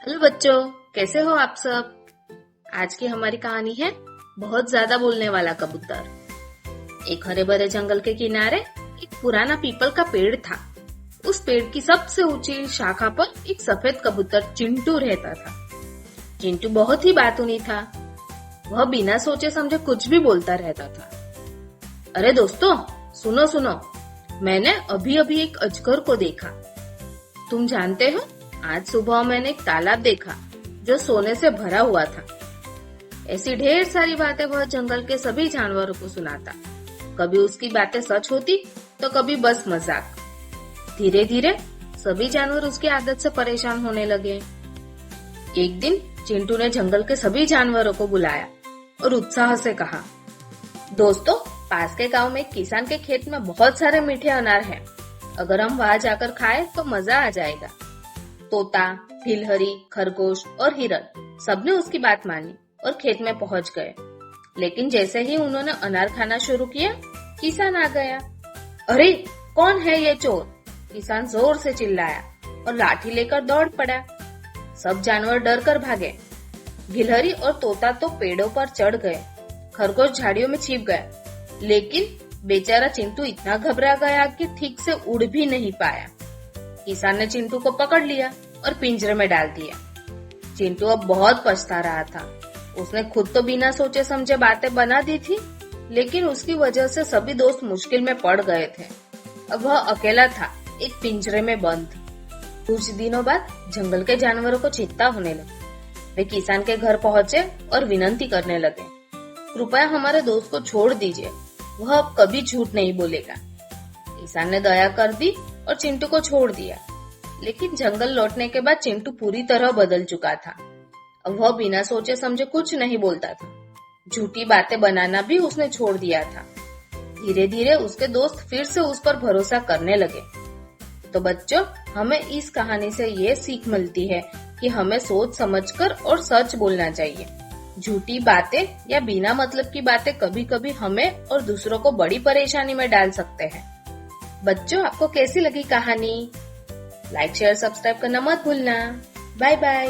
Hello बच्चों, कैसे हो आप सब। आज की हमारी कहानी है बहुत ज्यादा बोलने वाला कबूतर। एक हरे भरे जंगल के किनारे एक पुराना पीपल का पेड़ था। उस पेड़ की सबसे ऊंची शाखा पर एक सफेद कबूतर चिंटू रहता था। चिंटू बहुत ही बातूनी था। वह बिना सोचे समझे कुछ भी बोलता रहता था। अरे दोस्तों, सुनो सुनो, मैंने अभी अभी एक अजगर को देखा। तुम जानते हो, आज सुबह मैंने एक तालाब देखा जो सोने से भरा हुआ था। ऐसी ढेर सारी बातें वह जंगल के सभी जानवरों को सुनाता। कभी उसकी बातें सच होती तो कभी बस मजाक। धीरे धीरे सभी जानवर उसकी आदत से परेशान होने लगे। एक दिन चिंटू ने जंगल के सभी जानवरों को बुलाया और उत्साह से कहा, दोस्तों, पास के गांव में एक किसान के खेत में बहुत सारे मीठे अनार हैं। अगर हम वहां जाकर खाएं तो मजा आ जाएगा। तोता, गिलहरी, खरगोश और हिरन सबने उसकी बात मानी और खेत में पहुंच गए। लेकिन जैसे ही उन्होंने अनार खाना शुरू किया, किसान आ गया। अरे, कौन है ये चोर? किसान जोर से चिल्लाया और लाठी लेकर दौड़ पड़ा। सब जानवर डर कर भागे। गिलहरी और तोता तो पेड़ों पर चढ़ गए, खरगोश झाड़ियों में छिप गए। लेकिन बेचारा चिंटू इतना घबरा गया कि ठीक से उड़ भी नहीं पाया। किसान ने चिंटू को पकड़ लिया और पिंजरे में डाल दिया। चिंटू अब बहुत पछता रहा था। उसने खुद तो बिना सोचे समझे बातें बना दी थी, लेकिन उसकी वजह से सभी दोस्त मुश्किल में पड़ गए थे। अब वह अकेला था, एक पिंजरे में बंद। कुछ दिनों बाद जंगल के जानवरों को चिंता होने लगी। वे किसान के घर पहुंचे और विनती करने लगे, कृपया हमारे दोस्त को छोड़ दीजिए, वह अब कभी झूठ नहीं बोलेगा। किसान ने दया कर दी और चिंटू को छोड़ दिया। लेकिन जंगल लौटने के बाद चिंटू पूरी तरह बदल चुका था। अब वह बिना सोचे समझे कुछ नहीं बोलता था। झूठी बातें बनाना भी उसने छोड़ दिया था। धीरे धीरे उसके दोस्त फिर से उस पर भरोसा करने लगे। तो बच्चों, हमें इस कहानी से ये सीख मिलती है कि हमें सोच समझकर और सच बोलना चाहिए। झूठी बातें या बिना मतलब की बातें कभी कभी हमें और दूसरों को बड़ी परेशानी में डाल सकते हैं। बच्चों, आपको कैसी लगी कहानी? लाइक, शेयर, सब्सक्राइब करना मत भूलना। Bye bye.